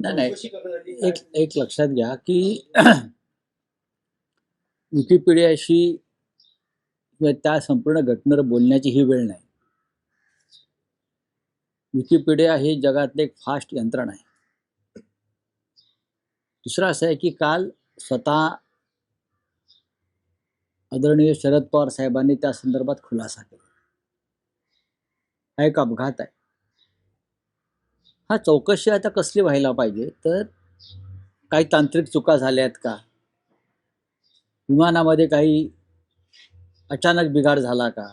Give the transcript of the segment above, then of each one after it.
नाही नाही, एक एक लक्षात घ्या की विकिपीडियाशी किंवा त्या संपूर्ण घटनेवर बोलण्याची ही वेळ नाही. विकिपीडिया हे जगातले एक फास्ट यंत्रणा आहे. दुसरं असं आहे की काल स्वतः आदरणीय शरद पवार साहेबांनी त्या संदर्भात खुलासा केला. हा एक अपघात आहे. हा चौकशी आता कसली व्हायला पाहिजे, तर काही तांत्रिक चुका झाल्यात का, विमानामध्ये काही अचानक बिघाड झाला का,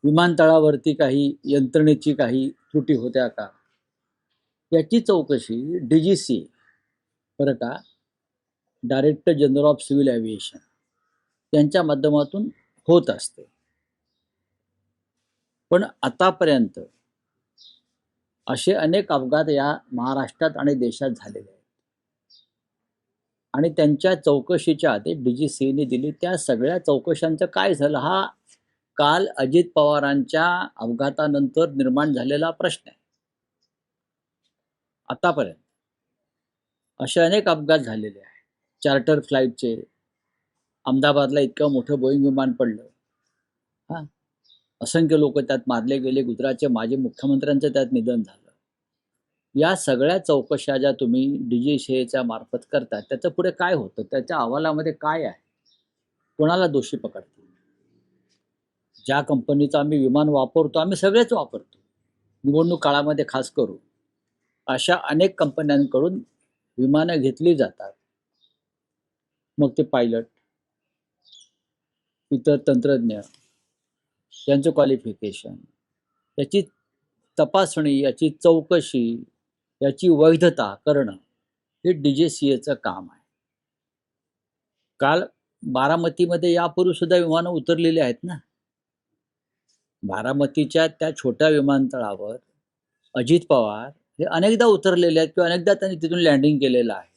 विमानतळावरती काही यंत्रणेची काही त्रुटी होत्या का, याची चौकशी DGCA बरं का, director general of civil aviation यांच्या माध्यमातून होत असते. पण आतापर्यंत असे अनेक अपघात या महाराष्ट्रात आणि देशात झालेले आहेत आणि त्यांच्या चौकशीच्या आदेश DGCAने दिली. त्या सगळ्या चौकशांचं काय झालं, हा काल अजित पवारांच्या अपघातानंतर निर्माण झालेला प्रश्न आहे. आतापर्यंत असे अनेक अपघात झालेले आहेत. चार्टर फ्लाईटचे, अहमदाबादला इतकं मोठं बोईंग विमान पडलं, हा, असंख्य लोक त्यात मारले गेले, गुजरातचे माजी मुख्यमंत्र्यांचं त्यात निधन झालं. या सगळ्या चौकशा ज्या तुम्ही DGCAच्या मार्फत करता, त्याचं पुढे काय होतं, त्याच्या अहवालामध्ये काय आहे, कोणाला दोषी पकडतील? ज्या कंपनीचं आम्ही विमान वापरतो, आम्ही सगळेच वापरतो, निवडणूक काळामध्ये खास करून अशा अनेक कंपन्यांकडून विमानं घेतली जातात. मग ते पायलट, इतर तंत्रज्ञ, त्यांचं क्वालिफिकेशन, याची तपासणी, याची चौकशी, याची वैधता करणं हे DGCAचं काम आहे. काल बारामतीमध्ये यापूर्वी सुद्धा विमानं उतरलेली आहेत ना. बारामतीच्या त्या छोट्या विमानतळावर अजित पवार हे अनेकदा उतरलेले आहेत किंवा अनेकदा त्यांनी तिथून लँडिंग केलेलं आहे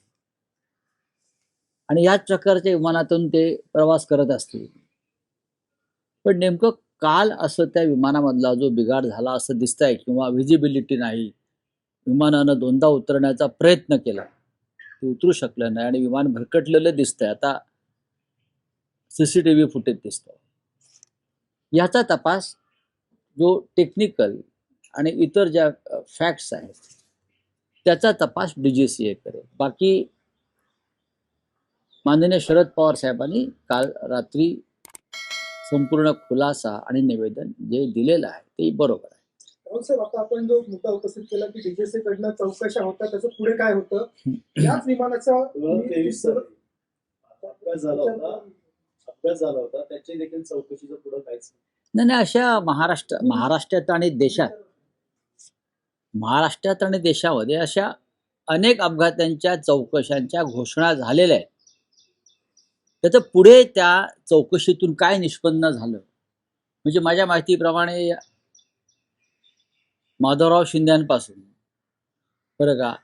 आणि याच प्रकारच्या विमानातून ते प्रवास करत असतील. पण नेमकं काल असं त्या विमानामधला जो बिघाड झाला असं दिसतंय किंवा व्हिजिबिलिटी नाही, विमानानं दोनदा उतरण्याचा प्रयत्न केला, ते उतरू शकलं नाही आणि विमान भरकटलेलं दिसतंय. आता CCTV फुटेज दिसतं. याचा तपास जो टेक्निकल आणि इतर ज्या फॅक्ट्स आहेत त्याचा तपास DGCA करेल. बाकी माननीय शरद पवार साहेबांनी काल रात्री संपूर्ण खुलासा आणि निवेदन जे दिलेलं आहे ते बरोबर आहे. साहेब, आता आपण जो मुद्दा उपस्थित केला की DGCA कडनं चौकशा होता, त्याचं पुढे काय होतं, याच विमानाचा अपघात झाला होता त्याची देखील चौकशीचं पुढे काहीच नाही. अशा महाराष्ट्रात आणि देशामध्ये अशा अनेक अपघातांच्या चौकशांच्या घोषणा झालेल्या आहेत. त्याचं पुढे त्या चौकशीतून काय निष्पन्न झालं, म्हणजे माझ्या माहितीप्रमाणे माधवराव शिंद्यांपासून बरं का,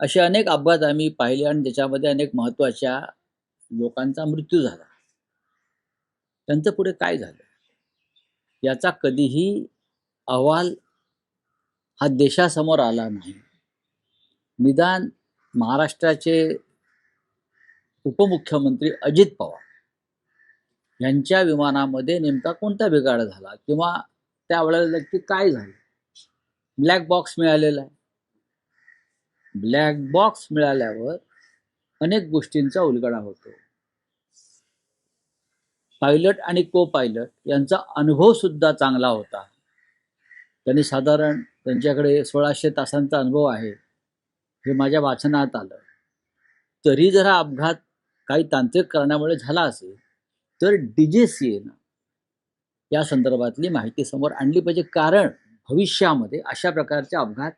असे अनेक अपघात आम्ही पाहिले आणि त्याच्यामध्ये अनेक महत्त्वाच्या लोकांचा मृत्यू झाला. त्यांचं पुढे काय झालं याचा कधीही अहवाल हा देशासमोर आला नाही. निदान महाराष्ट्राचे उपमुख्यमंत्री अजित पवार यांच्या विमानामध्ये नेमका कोणता बिघाड झाला किंवा त्यावेळेला नक्की काय झालं, ब्लॅक बॉक्स मिळालेला आहे. ब्लॅक बॉक्स मिळाल्यावर अनेक गोष्टींचा उलगडा होतो. पायलट आणि को पायलट यांचा अनुभव सुद्धा चांगला होता. त्यांनी साधारण त्यांच्याकडे 1600 तासांचा अनुभव आहे हे माझ्या वाचनात आलं. तरी जर हा अपघात काही तांत्रिक कारणामुळे झाला असेल तर DGCAनं या संदर्भातली माहिती समोर आणली पाहिजे, कारण भविष्यामध्ये अशा प्रकारचे अपघात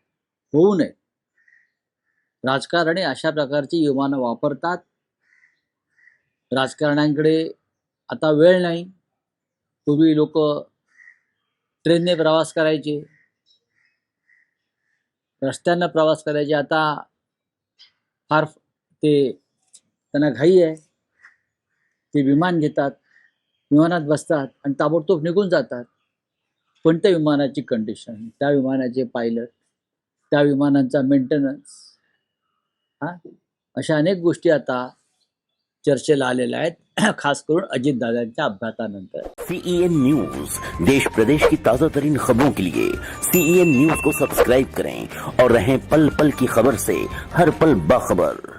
होऊ नये. राजकारणी अशा प्रकारची विमानं वापरतात. राजकारण्यांकडे आता वेळ नाही. पूर्वी लोक ट्रेनने प्रवास करायचे, रस्त्यानं प्रवास करायचे. आता फार त्यांना घाई आहे, ते विमान घेतात, विमानात बसतात आणि ताबडतोब निघून जातात. पण त्या विमानाची कंडिशन, त्या विमानाचे पायलट त्या विमानांचा मेंटेनन्स, अशा अनेक गोष्टी आता चर्चेला आलेल्या आहेत, खास करून अजितदादांच्या अपघातानंतर. CEN न्यूज, देश प्रदेश की ताजा तरीन खबरों के लिए CEN न्यूज को सब्सक्राइब करें और रहें पल पल की खबर से हर पल बाखबर.